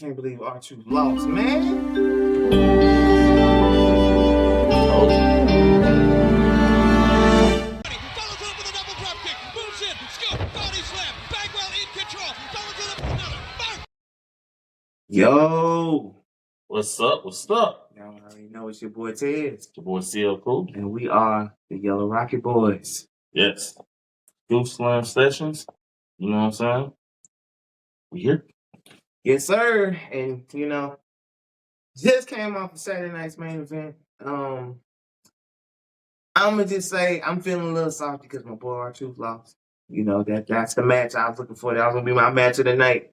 can't believe R-Truth lost, man. Follows up with a double drop kick. Moves in. Scoop. Body slam. Bagwell in control. Follows it up with another. Yo. What's up? What's up? Y'all already know it's your boy Ted. It's your boy CL Cool. And we are the Yellow Rocket Boys. Yes. Scoop Slam Sessions. You know what I'm saying? We here. Yes, sir. And, just came off of Saturday night's main event. I'm going to just say I'm feeling a little salty because my boy R-Truth lost. That's the match I was looking for. That was going to be my match of the night.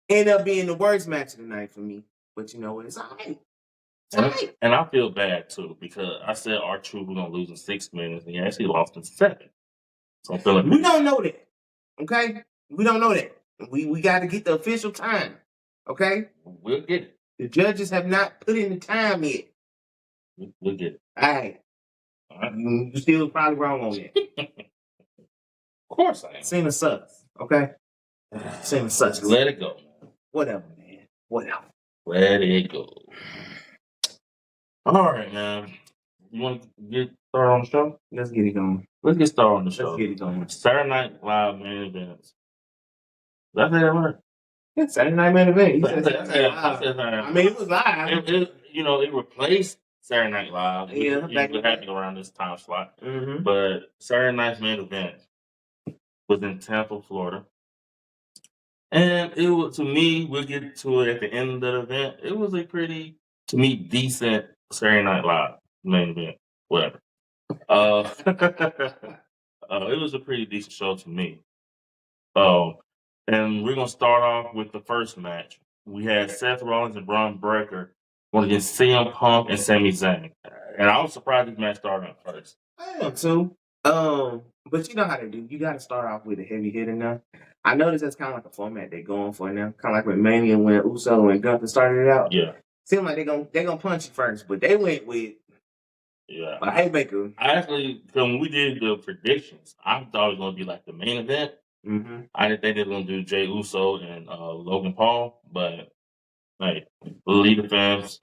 Ended up being the worst match of the night for me. But you know what? It's all right. And I feel bad, too, because I said R-Truth was going to lose in 6 minutes, and he actually lost in 7. So I'm feeling We don't know that. Okay? We don't know that. We got to get the official time. Okay? We'll get it. The judges have not put in the time yet. We'll get it. All right. You still probably wrong on that. Of course I am. Cena sucks. Okay? Cena sucks. Let it go. Whatever, man. Whatever. Let it go. All right, man. You want to get started on the show? Let's get it going. Let's get started on the show. Let's get it going. Saturday Night Live main events. Did I say that right? Yeah, Saturday Night main event. I said I mean, it was live. It replaced Saturday Night Live. Yeah, it was happening around this time slot. Mm-hmm. But Saturday Night's main event was in Tampa, Florida. And it was, to me, we'll get to it at the end of the event. It was a pretty, to me, decent Saturday Night Live main event. Whatever. It was a pretty decent show to me. And we're going to start off with the first match. We had Seth Rollins and Braun Breaker going against CM Punk and Sami Zayn. And I was surprised this match started out first. I am too. But you know how they do. You got to start off with a heavy hitter now. I noticed that's kind of like a format they're going for now. Kind of like with Mania when Uso and Gunther started it out. Yeah. Seemed like they're gonna punch you first, but they went with a haymaker. I actually, when we did the predictions, I thought it was going to be like the main event. Mm-hmm. I didn't think they were going to do Jey Uso and Logan Paul, but hey, Lita fans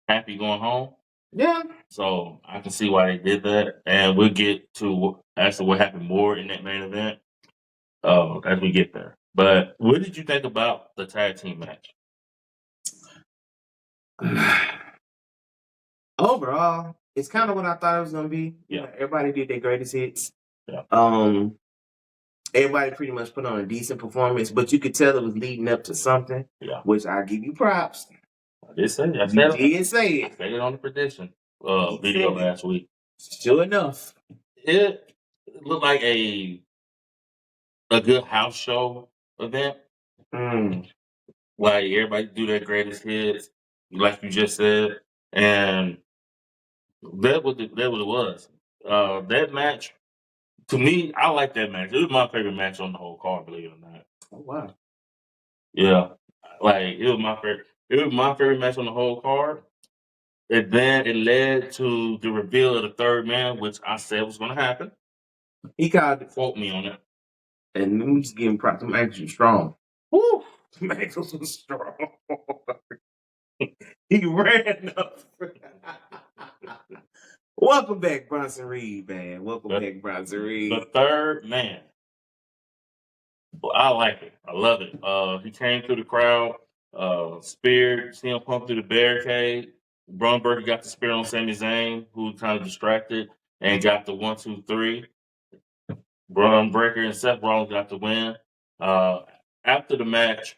happy going home. Yeah. So I can see why they did that, and we'll get to as to what happened more in that main event as we get there. But what did you think about the tag team match? Overall, it's kind of what I thought it was gonna be. Yeah. Everybody did their greatest hits. Yeah. Everybody pretty much put on a decent performance, but you could tell it was leading up to something. Yeah. Which I give you props. I did say it. You did say it. I said it on the prediction video last week. Sure enough. It looked like a good house show event. Like everybody do their greatest hits, like you just said, and that was what it was. That match, to me, I like that match. It was my favorite match on the whole card, believe it or not. Oh wow. Yeah, like it was my favorite. It was my favorite match on the whole card. And then it led to the reveal of the third man, which I said was going to happen. He called it. Quote me on it. And let me just give him props. Them ankles were strong. Woo! Them ankles were strong. He ran up. Welcome back, Bronson Reed, man. Welcome back, Bronson Reed. The third man. Well, I like it. I love it. He came through the crowd, speared CM Punk through the barricade. Braun Breaker got the spear on Sami Zayn, who was kind of distracted, and got the 1, 2, 3. Braun Breaker and Seth Rollins got the win. After the match,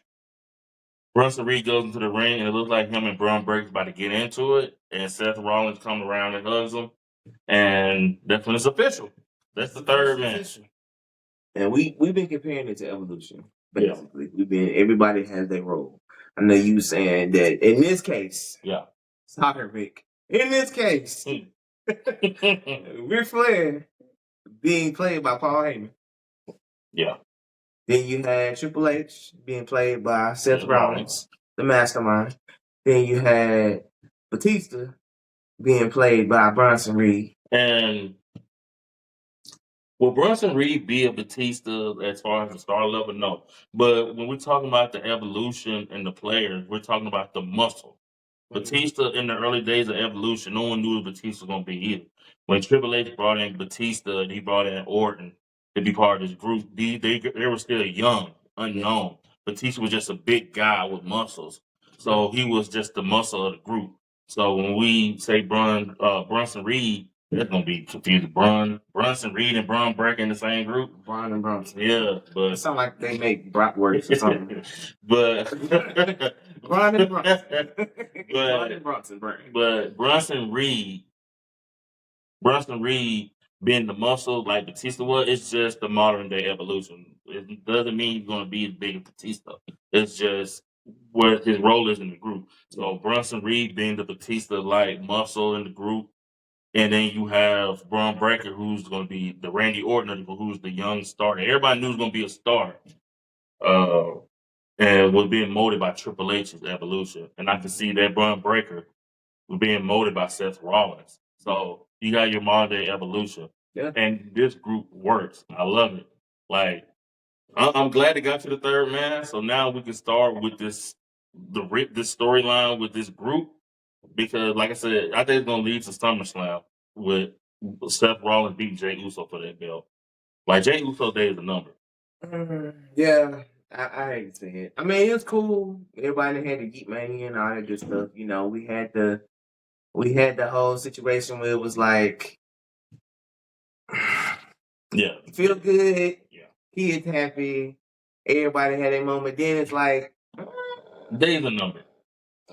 Bronson Reed goes into the ring, and it looks like him and Braun Breaker's about to get into it. And Seth Rollins comes around and hugs him, and that's when it's official. That's the third match. And we've been comparing it to Evolution. Basically, everybody has their role. I know you saying that in this case, sorry, Rick. In this case, Ric Flair being played by Paul Heyman. Yeah. Then you had Triple H being played by Seth Rollins, the Mastermind. Then you had Batista being played by Bronson Reed. And Will Brunson Reed be a Batista as far as the star level? No. But when we're talking about the evolution and the players, we're talking about the muscle. Batista in the early days of Evolution, no one knew what Batista was going to be either. When Triple H brought in Batista and he brought in Orton to be part of this group, they were still young, unknown. Batista was just a big guy with muscles. So he was just the muscle of the group. So when we say Brunson Reed, that's going to be confusing. Brunson Reed and Braun Breaker in the same group? Braun and Bronson. Yeah, but It sounds like they make bratwurst or something. but Braun and Bronson. But- Braun and Bronson brand. But Brunson Reed being the muscle like Batista was, it's just the modern day evolution. It doesn't mean he's going to be as big as Batista. It's just what his role is in the group. So Brunson Reed being the Batista like muscle in the group, and then you have Braun Breaker, who's going to be the Randy Orton, who's the young star. Everybody knew he was going to be a star. And was being molded by Triple H's evolution. And I can see that Braun Breaker was being molded by Seth Rollins. So you got your modern day evolution. Yeah. And this group works. I love it. Like, I'm glad it got to the third man. So now we can start with this storyline with this group. Because, like I said, I think it's going to lead to SummerSlam with Seth Rollins beating Jey Uso for that belt. Like, Jey Uso Day is a number. Yeah, I hate to say it. I mean, it was cool. Everybody had the Geek Mania and all that good stuff. You know, we had the whole situation where it was like, Yeah. feel good. Yeah. Kids happy. Everybody had a moment. Then it's like, Day's a number.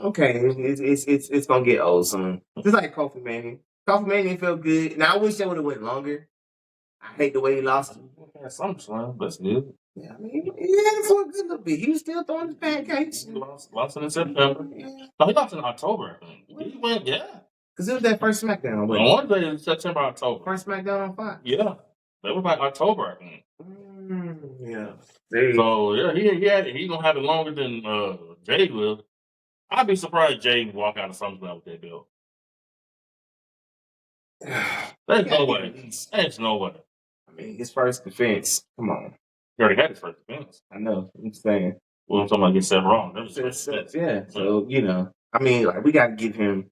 okay, it's gonna get old soon. Just like Kofi Mania. Kofi Mania felt good. Now I wish that would have went longer. I hate the way he lost it. Yeah, SummerSlam, that's good. Yeah, I mean, he had it for a good little bit. He was still throwing his pancakes. He lost it in September. Yeah. No, he lost in October, I think. He went, yeah. Because it was that first SmackDown. I Wasn't want to say in September, October. First SmackDown on Fox. Yeah. That was like October, I think. Yeah. There you So, yeah, he going to have it longer than Jay will. I'd be surprised Jay would walk out of SummerSlam with that belt. There's no way. There's no way. I mean, his first defense. Come on. He already had his first defense. I know. I'm saying. Well, somebody gets Seth Rollins. That was his first defense. Yeah. So, you know, I mean, like, we got to give him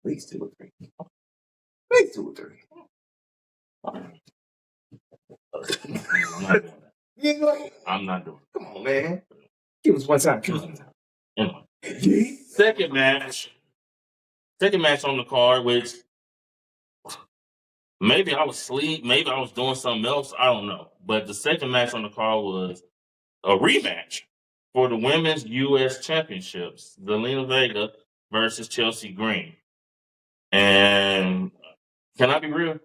at least 2 or 3. At least 2 or 3. I'm not doing that. You ain't going I'm not doing Come on, man. Give us one time. Give us one time. it. Anyway. Yeah. Second match on the card, which maybe I was asleep, maybe I was doing something else, I don't know. But the second match on the card was a rematch for the Women's U.S. Championships. Zelina Vega versus Chelsea Green. And can I be real?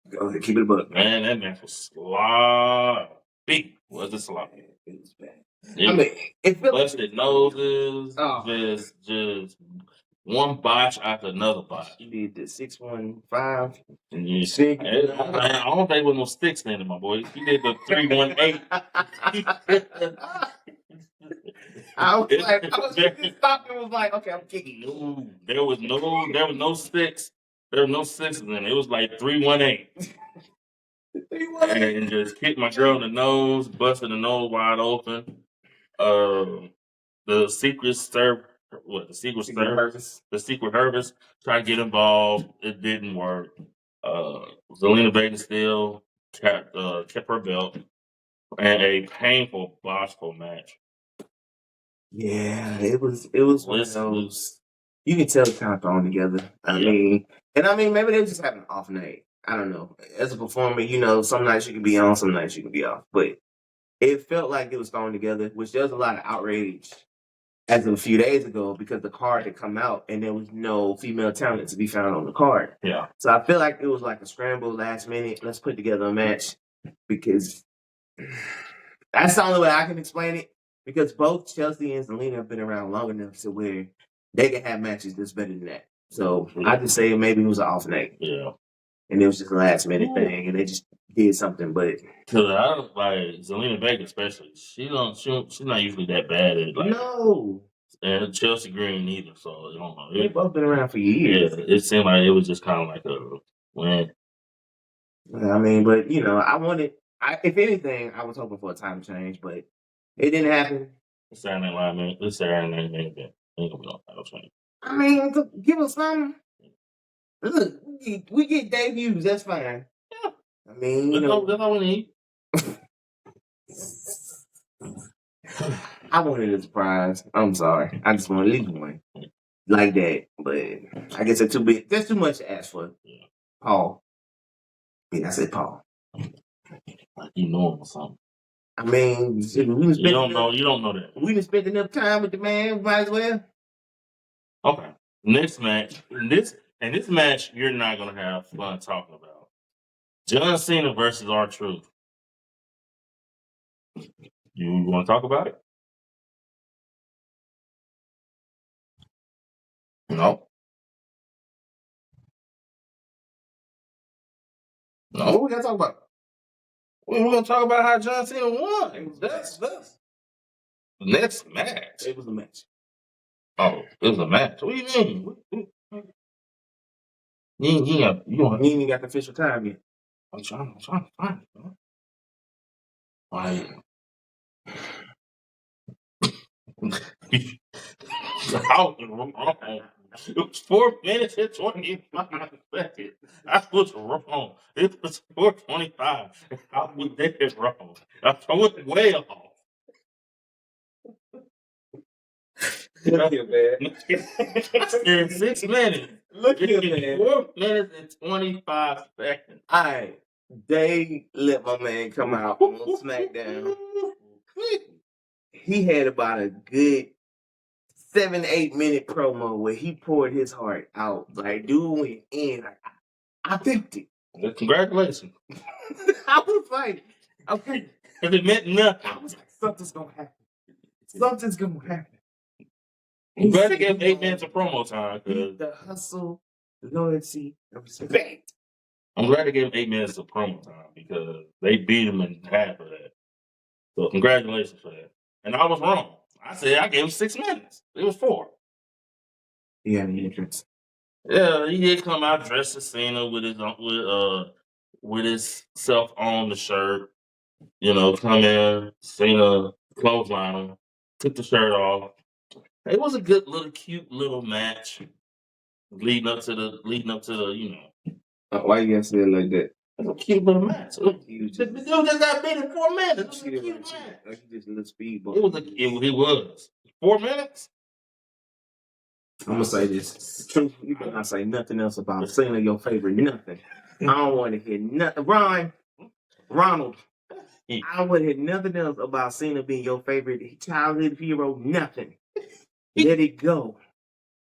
Go ahead. Keep it a buck. Man, that match was sloppy. Was it sloppy? It was bad. It I mean, it feels busted noses, Oh. just one botch after another botch. You did the 615. And you Six. I don't think it was no sticks in it, my boy. He did the 318. I was just stopped and was like, okay, I'm kicking you. No, there was no sticks. There was no sixes in it. It was like 318. And just hit my girl in the nose, busted the nose wide open. The Secret Service tried to get involved. It didn't work. Zelina Vega still kept her belt, and a painful botchful match. Yeah, it was one of those. You can tell it's kind of thrown together. I mean, maybe they were just having an off night. I don't know. As a performer, you know, some nights you can be on, some nights you can be off. But it felt like it was thrown together, which there was a lot of outrage as of a few days ago because the card had come out and there was no female talent to be found on the card. Yeah. So I feel like it was like a scramble last minute. Let's put together a match because that's the only way I can explain it. Because both Chelsea and Zelina have been around long enough to where they can have matches that's better than that. So I just say maybe it was an off night. Yeah. And it was just a last minute thing, and they just did something. But because I don't like Zelina Vega, especially. She's not usually that bad at no, and Chelsea Green neither. So I don't know. They've both been around for years. Yeah, it seemed like it was just kind of like a when I mean, but I wanted. If anything, I was hoping for a time change, but it didn't happen. This Saturday night main event. Ain't gonna be no title change. I mean, give us something. Look, we get debuts. That's fine. Yeah. I mean, That's all we need. I wanted a surprise. I'm sorry. I just want to leave one like that. But I guess that's too big. That's too much to ask for. Yeah. Paul. Yeah, I said Paul. Like you know him or something. I mean, You don't know that. We didn't spend enough time with the man. Might as well. Okay. Next match. This match you're not gonna have fun talking about. John Cena versus R-Truth. You want to talk about it? No. No. What we gotta talk about? We're gonna talk about how John Cena won. That's the next match. It was a match. Oh, it was a match. What do you mean? You ain't even got the official time yet. I'm trying to find it, man. Like, I was wrong. It was 4 minutes and 25 seconds. I was wrong. It was 4:25. I was dead wrong. I was way off. Look here, man. In 6 minutes. Look here, man. 4 minutes and 25 seconds. All right. They let my man come out on SmackDown. He had about a good 7-8 minute promo where he poured his heart out. Like, dude went in. I felt it. Congratulations. I was like, okay. Because it meant nothing. I was like, something's going to happen. Something's going to happen. I'm glad to give 8 minutes of promo time. The hustle, loyalty, and respect. I'm glad to give him 8 minutes of promo time because they beat him in half of that. So congratulations for that. And I was wrong. I said I gave him 6 minutes. It was 4. He had an entrance. Yeah, he did come out dressed as Cena with his self on the shirt. Come in, Cena clothesline him, took the shirt off. It was a good little cute little match leading up to the. Why you gotta say it like that? It's a cute little match. The dude just got beat in 4 minutes. It was a cute match. Like he just a little speedball. It was 4 minutes. I'm gonna say this. Truth, you better not say nothing else about Cena, your favorite nothing. I don't want to hear nothing. Ronald, I don't want to hear nothing else about Cena being your favorite childhood hero. Nothing. Let it go.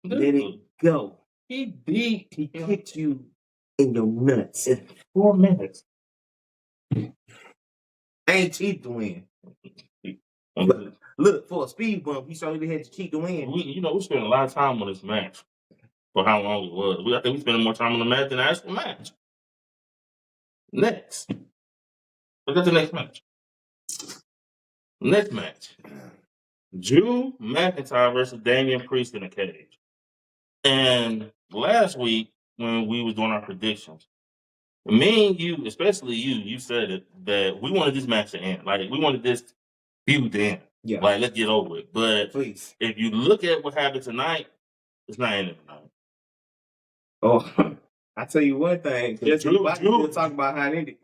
Let it go. He kicked you in your nuts in 4 minutes. Ain't cheap to win. Look, for a speed bump, he certainly had to cheat to win. We spent a lot of time on this match for how long it was. I think we spent more time on the match than the actual match. Next. Look at the next match. Next match. Drew McIntyre versus Damian Priest in a cage. And last week, when we was doing our predictions, me and you, especially you said it, that we wanted this match to end. Like, we wanted this feud to end. Yeah. Like, let's get over it. But please, if you look at what happened tonight, it's not ending tonight. Oh, I tell you one thing. Jessica Body's still talking about how it ended.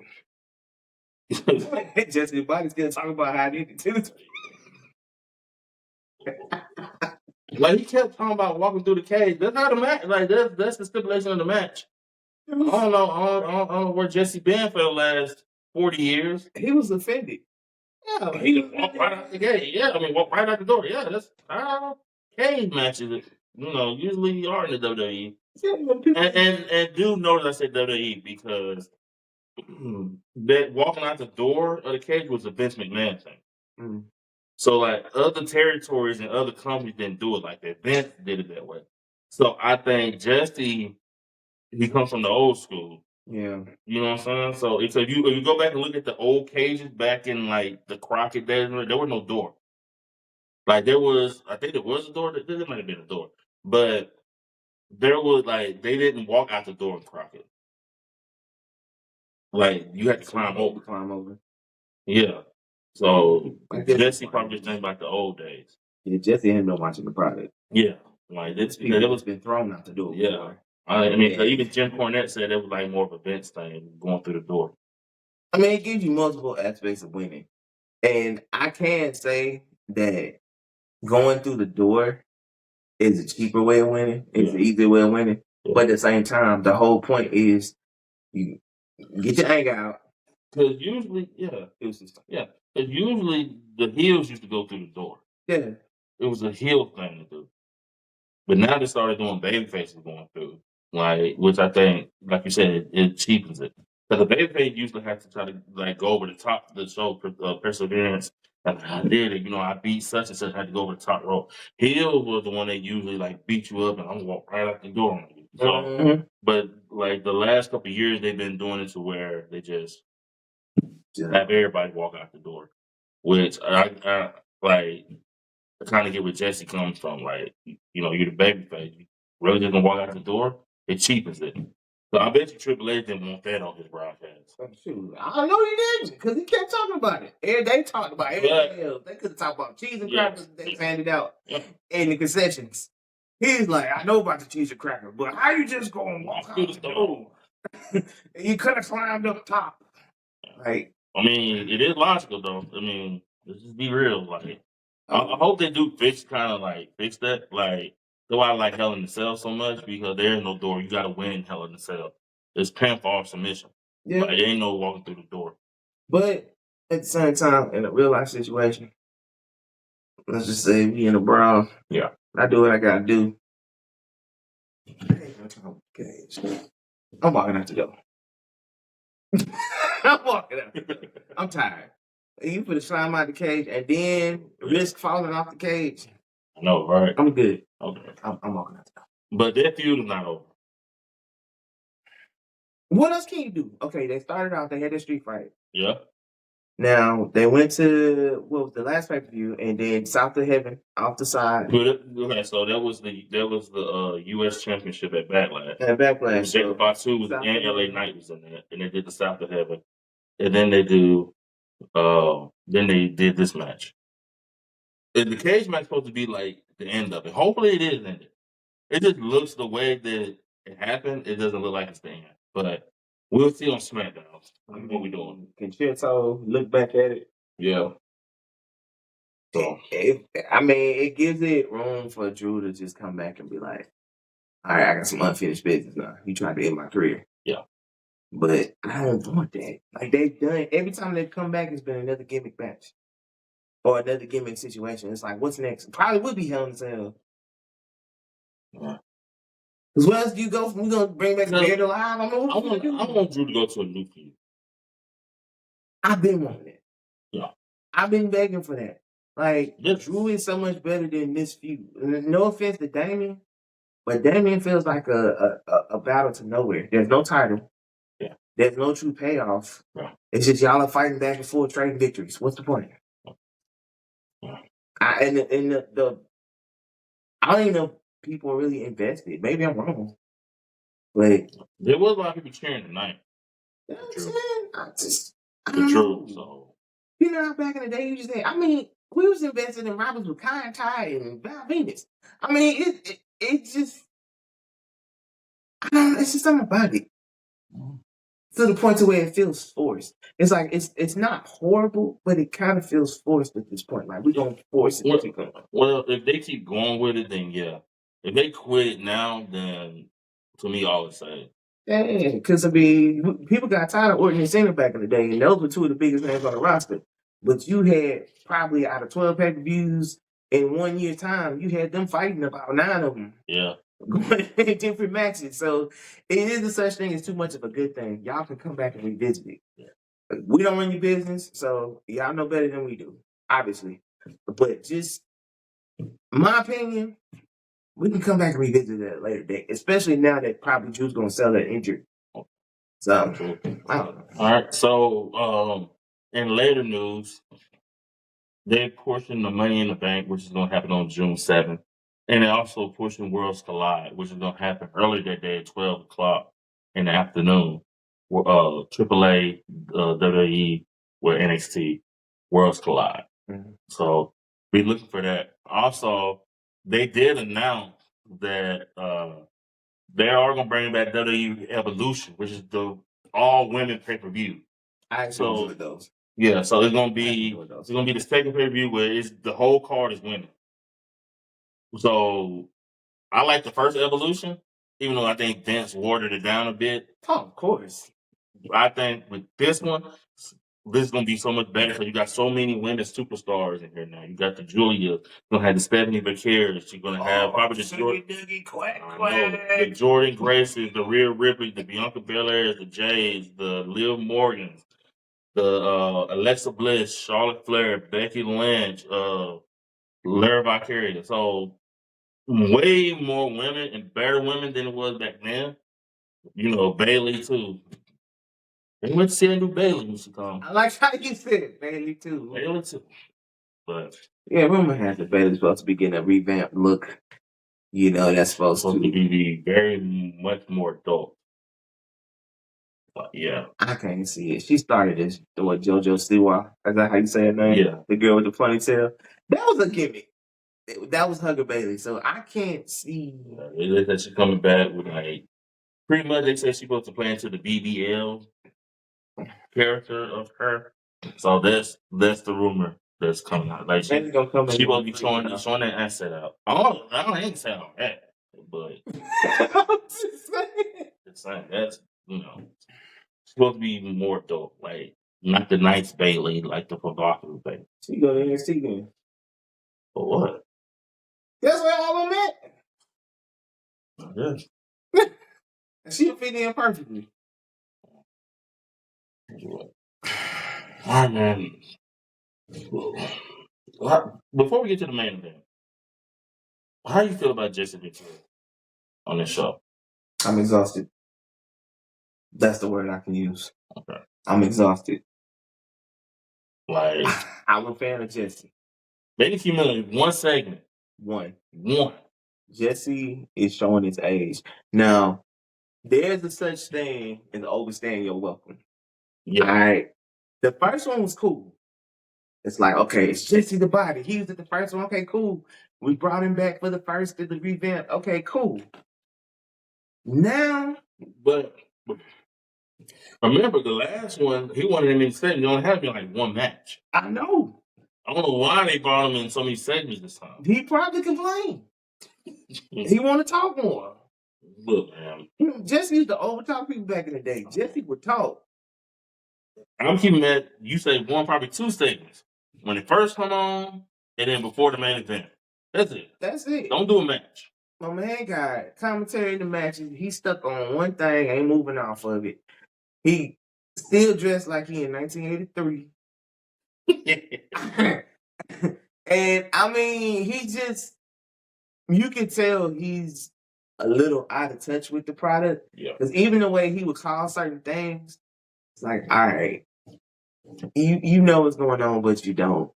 Jessica Body's still talking about how it ended too. Like, he kept talking about walking through the cage. That's not the match. Like, that's the stipulation of the match. I don't know. I don't know where Jesse been for the last 40 years. He was offended. Yeah, he just walked right out the gate. Yeah, walk right out the door. Yeah, that's cage matches. Usually are in the WWE. And do notice I said WWE because that walking out the door of the cage was a Vince McMahon thing. Mm. So, like, other territories and other companies didn't do it like that. Vince did it that way. So I think Jesse, he comes from the old school. Yeah. You know what I'm saying? So if you go back and look at the old cages back in, like, the Crockett days, there was no door. Like, I think there was a door. There might have been a door. But there was, like, they didn't walk out the door in Crockett. Like you had to climb over. Climb over. Yeah. So I guess Jesse it's probably fine. just think about the old days. Yeah, Jesse ain't been watching the product. Yeah. Like There's it people was that's been thrown out the door. Yeah. Before. I mean, Yeah. even Jim Cornette said it was like more of a bench thing going through the door. I mean, it gives you multiple aspects of winning. And I can say that going through the door is a cheaper way of winning. It's an easier way of winning. Yeah. But at the same time, the whole point is you get your anger out. Because usually, because usually the heels used to go through the door. Yeah. It was a heel thing to do. But now they started doing baby faces going through, like, which I think, like you said, it cheapens it. Because the baby face usually has to try to like go over the top of the show perseverance. Like I did it, I beat such and such. I had to go over the top rope. Heel was the one that usually like beat you up, and I'm gonna walk right out the door on you. So, but like the last couple of years, they've been doing it to where they just have everybody walk out the door, which I like. I kind of get where Jesse comes from. Like, you're the baby face. You really just gonna walk out the door, it cheapens it. So I bet you Triple H didn't want that on his broadcast. Shoot, I know he didn't, because he kept talking about it. And they talked about everything else. They could have talked about cheese and crackers that they handed out in the concessions. He's like, I know about the cheese and cracker, but how you just gonna walk out the door? You could have climbed up top. Like, I mean, it is logical though. I mean, let's just be real. Like, I hope they do fix that. Like, that's why I like Hell in the Cell so much, because there is no door. You got to win Hell in the Cell. It's pinfall submission. yeah. Like, there ain't no walking through the door. But at the same time, in a real life situation, let's just say we in a brawl. Yeah. I do what I gotta do. I'm walking out the door. I'm walking out the door. I'm tired. You put a slime out the cage and then risk falling off the cage. I know, right? I'm good. Okay. I'm walking out the door. But that feud is not over. What else can you do? Okay, they started out, they had their street fight. Yeah. Now, they went to, what was the last pay-per-view, and then South of Heaven, off the side. Okay, so that was the U.S. Championship at Backlash. And Backlash. Jacob Fatu was and L.A. Knight was in there, and they did the South of Heaven. And then they did this match. And the cage match supposed to be like the end of it. Hopefully it is ended. It just looks the way that it happened, it doesn't look like it's the end. But we'll see on SmackDown what we're doing. Concerto, look back at it. Yeah. So it gives it room for Drew to just come back and be like, all right, I got some unfinished business now. You trying to end my career. Yeah. But I don't want that. Like, they've done, every time they've come back, it's been another gimmick match. Or another gimmick situation. It's like, what's next? Probably would be Hell in a Cell. Yeah. Because what else do you go from? We going to bring back Beard Alive? I want Drew to go to a new feud. I've been wanting it. Yeah. I've been begging for that. Like, Yes. Drew is so much better than this feud. No offense to Damien, but Damien feels like a battle to nowhere. There's no title. Yeah. There's no true payoff. Yeah. It's just y'all are fighting back and forth, trading victories. What's the point? Yeah. I don't even know if people are really invested. Maybe I'm wrong. But there was a lot of people cheering tonight. you know what I'm saying? I The don't Drew, know. so You know how back in the day you just had, we was invested in Roberts with Kai and Ty and Val Venus. I mean, it just, I don't know, it's just something about it. To the point to where it feels forced. It's like, it's not horrible, but it kind of feels forced at this point. Like, we're going to force it to come. Well, if they keep going with it, then yeah. If they quit it now, then to me, all it's saying. Yeah, because people got tired of Orton and Cena back in the day, and those were two of the biggest names on the roster. But you had probably out of 12 pay-per-views in 1 year's time, you had them fighting about 9 of them. Yeah. Going in different matches. So it isn't such thing as too much of a good thing. Y'all can come back and revisit it. Yeah. We don't run your business, so y'all know better than we do, obviously. But just my opinion, we can come back and revisit that at a later date, especially now that probably Drew's going to sell that injury. So, I don't know. All right. So, in later news, they portioned the Money in the Bank, which is going to happen on June 7th. And they also portioned Worlds Collide, which is going to happen early that day at 12 o'clock in the afternoon. AAA, WWE, where NXT Worlds Collide. Mhm. So be looking for that. Also, they did announce that they are going to bring back WWE Evolution, which is the all women pay per view. I actually So enjoyed those. yeah, so it's going to I be enjoyed those. the second pay per view where it's the whole card is women. So I like the first Evolution, even though I think Vince watered it down a bit. Oh, of course. I think with this one, this is gonna be so much better because you got so many women superstars in here now. You got the Julia, you're gonna have the Stephanie Vicarious, you're gonna have probably the Jordan, the Jordan Graces, the Rhea Ripley, the Bianca Belairs, the Jays, the Liv Morgans, the Alexa Bliss, Charlotte Flair, Becky Lynch, Lara Vicarious. So way more women and better women than it was back then. You know, Bailey too. They went to see a new Bailey when she come. I like how you said it, Bailey too. Bailey too. But Yeah, rumor has it Bailey's supposed to be getting a revamped look. You know, that's supposed supposed to to. be very much more adult. But yeah. I can't see it. She started as what JoJo Siwa. Is that how you say her name? Yeah. The girl with the ponytail. That was a gimmick. That was Hugger Bailey. So I can't see. They said that she's coming back with like pretty much they said she's supposed to play into the BBL character of her. So that's the rumor that's coming out. Like Bailey's gonna come she in. will be showing that asset out. I ain't saying all that, but I'm just saying. it's saying that's supposed to be more adult, like not the nice Bailey, like the provocative Bailey. She go to NXT then. For what? That's where all of them Yeah. at. She'll fit in perfectly. All right, man. Before we get to the main event, how do you feel about Jesse Ventura on this show? I'm exhausted. That's the word I can use. Okay. I'm exhausted. Like, I'm a fan of Jesse. maybe few minutes, one segment. One. Jesse is showing his age. Now, there's a such thing as overstaying your welcome. Yeah. All right. The first one was cool. It's like, okay, it's Jesse the Body. He was at the first one. Okay, cool. We brought him back for the first of the revamp. Okay, cool. Now, but remember the last one, he wanted him in segments. He only had him in like one match. I know. I don't know why they brought him in so many segments this time. He probably complained. He want to talk more. Look, man. Jesse used to overtalk people back in the day. Jesse would talk. I'm keeping that. You say one, probably two segments. When it first come on, and then before the main event. That's it. That's it. Don't do a match. My man got commentary in the matches. He stuck on one thing, ain't moving off of it. He still dressed like he in 1983. And I mean, he just, you can tell he's a little out of touch with the product. Yeah. Because even the way he would call certain things, it's like, all right, you know what's going on, but you don't.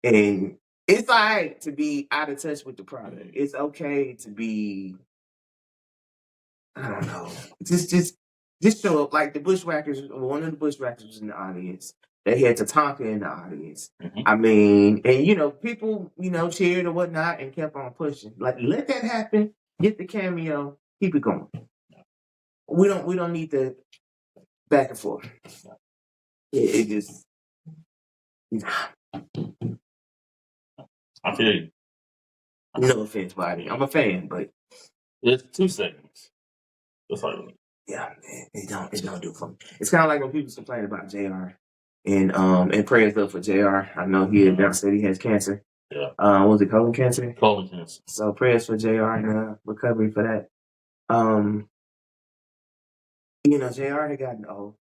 And it's all right to be out of touch with the product. It's okay to be, I don't know, just show up. Like the Bushwhackers, one of the Bushwhackers was in the audience. They had Tatanka in the audience. Mm-hmm. I mean, and people, cheered or whatnot and kept on pushing. Like, let that happen. Get the cameo. Keep it going. We don't need the back and forth. It just. I feel you. No offense, buddy. I'm a fan, but it's 2 segments. That's all you need. Yeah, man, it don't do for me. It's kind of like when people complain about JR. And prayers up for JR. I know he announced that he has cancer. Yeah. Was it colon cancer? Colon cancer. So prayers for JR and recovery for that. JR had gotten old.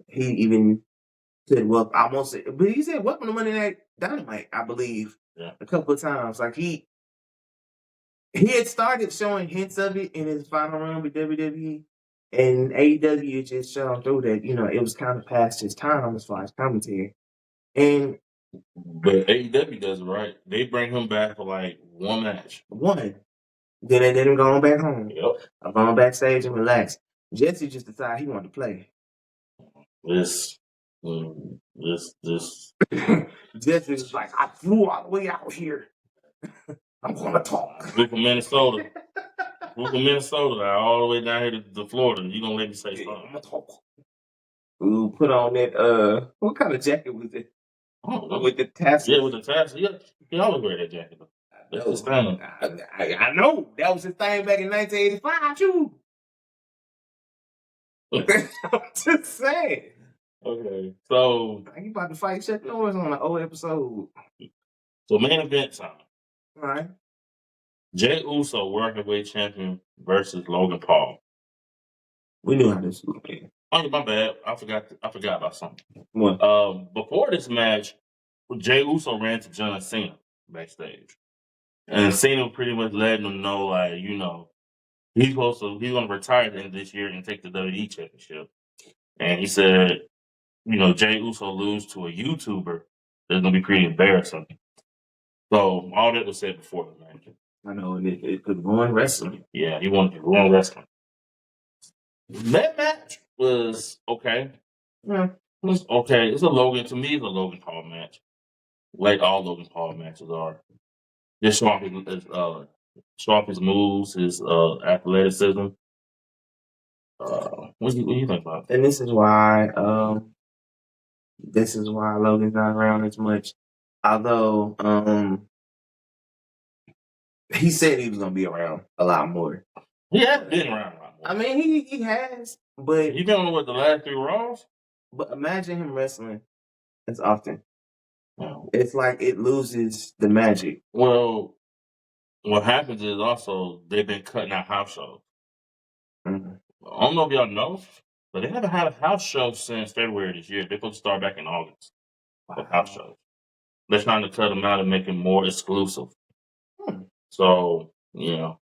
He even said, well, but he said, welcome to Monday Night Dynamite, I believe, a couple of times. Like he had started showing hints of it in his final run with WWE. And AEW just showed through that, it was kind of past his time as far as commentary. But AEW does it right. They bring him back for like one match. Then they let him go on back home. Yep. I'm going backstage and relax. Jesse just decided he wanted to play. This. Jesse is like, I flew all the way out here. I'm gonna talk. We're from Minnesota. We're from Minnesota, all the way down here to Florida. You gonna let me say I'm something? gonna talk. Ooh, put on that. What kind of jacket was it? I don't know. With the tassels. Yeah, with the tassels. Yeah, he always wear that jacket. That's his thing. I know that was his thing back in 1985 too. I'm just saying. Okay, so You about to fight Chuck Norris on an old episode. main event time. All right. Jey Uso, world heavyweight champion, versus Logan Paul. We knew how this was going. Oh, my bad. I forgot about something. What? Before this match, Jey Uso ran to John Cena backstage, and Cena pretty much letting him know, like, you know, he's gonna retire at the end of this year and take the WWE championship. And he said, you know, Jey Uso lose to a YouTuber, that's gonna be pretty embarrassing. So all that was said before the match. I know it could ruin wrestling. Yeah, he wanted to ruin wrestling. That match was okay. Yeah. It was okay. It's a Logan, to me, it's a Logan Paul match. Like all Logan Paul matches are. Just show off his moves, his athleticism. What do you think about it? And this is why Logan's not around as much. Although he said he was gonna be around a lot more. He has been around a lot more. I mean, he has, but He been on the last 3 Raws? But imagine him wrestling as often. No. It's like it loses the magic. Well, what happens is also they've been cutting out house shows. Mm-hmm. I don't know if y'all know, but they haven't had a house show since February this year. They're supposed to start back in August with house shows. They're trying to cut them out and make it more exclusive. So, yeah.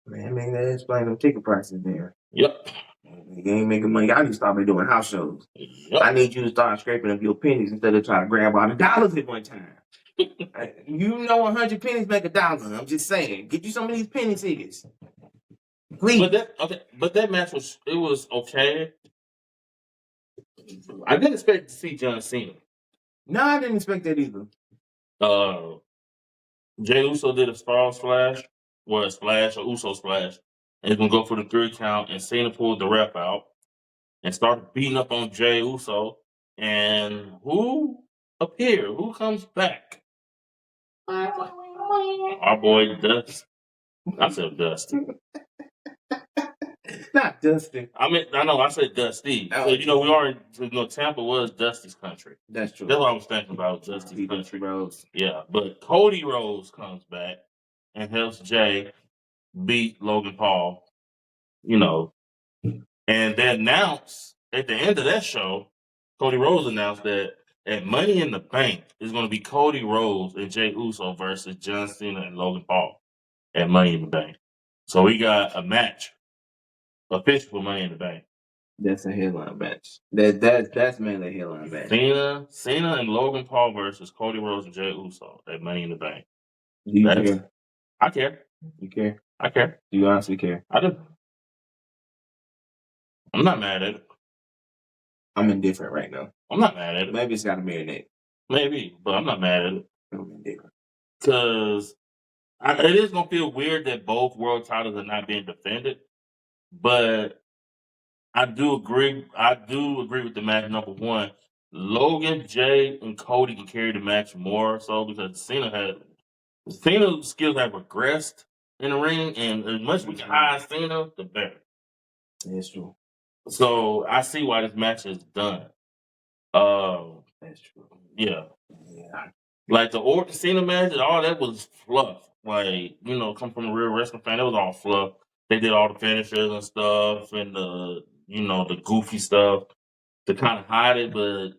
Man, I mean, they explain them ticket prices there. Yep. You ain't making money. I need to start doing house shows. Yep. I need you to start scraping up your pennies instead of trying to grab all the dollars at one time. You know 100 pennies make $1. I'm just saying. Get you some of these penny tickets. Please. But that match was okay. I didn't expect to see John Cena. No, I didn't expect that either. Jey Uso did a Star Splash, or a splash, or Uso Splash, and he's gonna go for the 3 count, and Cena pulled the ref out and started beating up on Jey Uso. And who appeared? Who comes back? Our boy Dusty. I said Dusty. Not Dusty. I mean, I know I said Dusty. Oh. So, you know, we already, Tampa was Dusty's country. That's true. That's what I was thinking about, Dusty's country. Dusty Rhodes. Yeah, but Cody Rhodes comes back and helps Jay beat Logan Paul, you know. And they announced at the end of that show, Cody Rhodes announced that at Money in the Bank is going to be Cody Rhodes and Jey Uso versus John Cena and Logan Paul at Money in the Bank. So we got a match, official for Money in the Bank. That's a headline match. That's mainly a headline match. Cena and Logan Paul versus Cody Rhodes and Jey Uso at Money in the Bank. Do you care? I care. You care? I care. Do you honestly care? I do. I'm not mad at it. I'm indifferent right now. I'm not mad at it. Maybe it's got to marinate. Maybe, but I'm not mad at it. I'm indifferent. Because it is going to feel weird that both world titles are not being defended. But I do agree. With the match. Number one, Logan, Jay, and Cody can carry the match more so because Cena's skills have regressed in the ring, and as much as we can hide Cena, the better. That's true. So I see why this match is done. That's true. Yeah. Like the Orton Cena match, all that was fluff. Like, you know, come from a real wrestling fan, it was all fluff. They did all the finishers and stuff, and the goofy stuff to kind of hide it, but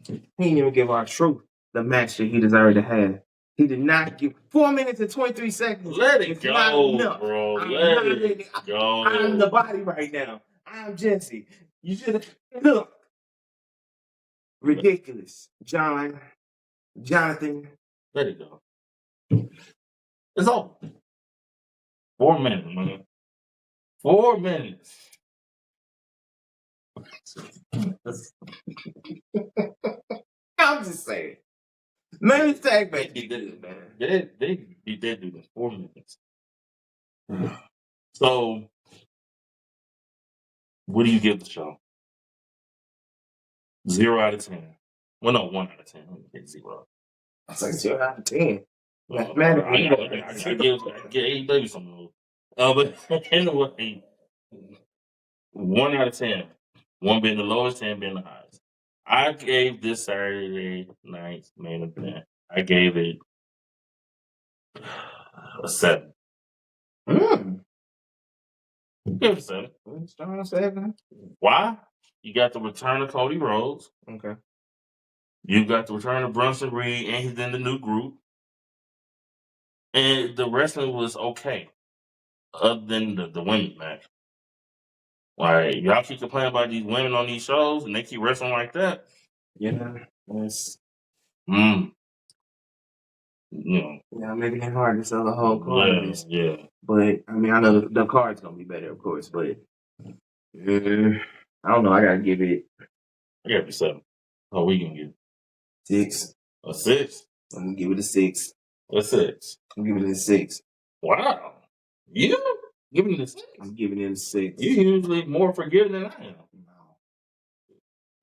he didn't even give our truth the match that he deserved to have. He did not give 4 minutes and 23 seconds. Let it go, bro. Let it go. I'm the body right now. I'm Jesse. You should have look. Ridiculous. Jonathan. Let it go. It's over. 4 minutes, man. 4 minutes. I'm just saying. Maybe tag back be good, man. They beat that dude in 4 minutes. So, what do you give the show? 0 out of 10. Well, no, 1 out of 10. Let me get 0. I was like 0 out of 10. I Mathematically, give AEW some. But anyway, 1 out of 10. 1 being the lowest, 10 being the highest. I gave this Saturday night's main event. I gave it a 7. Give it a 7. Strong 7. Why? You got the return of Cody Rhodes. Okay. You got the return of Brunson Reed, and he's in the new group. And the wrestling was okay, other than the women's match. Like, y'all keep complaining about these women on these shows, and they keep wrestling like that. Yeah. Yes. You know. Yeah, making it hard to sell the whole card. Yeah. But, I mean, I know the card's going to be better, of course, but I don't know. I got to give it I got to be 7. Oh, we can get 6. a 6. I'm going to give it a 6. A 6. I'm giving it a 6. Wow. You giving it a 6? I'm giving it a 6. You're usually more forgiving than I am. No.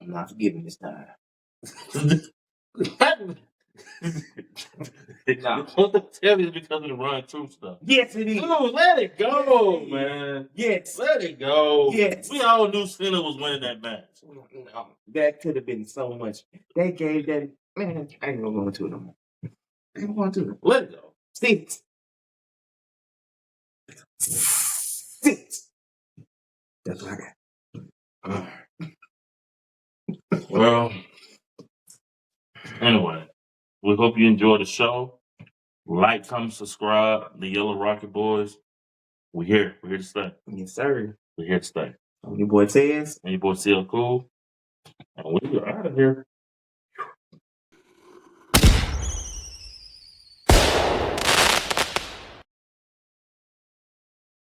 I'm not forgiving this time. No. What the tell you because of the Run Truth stuff. Yes, it is. Dude, let it go, man. Yes. Let it go. Yes. We all knew Cena was winning that match. No, that could have been so much. They gave that. Man, I ain't gonna go into it no more. I ain't going to it. Let it go. 6. 6. That's what I got. Well, anyway, we hope you enjoyed the show. Like, comment, subscribe. The Yellow Rocket Boys. We're here. We're here to stay. Yes, sir. We're here to stay. I'm your boy Tez. And your boy CL Cool. And we are out of here.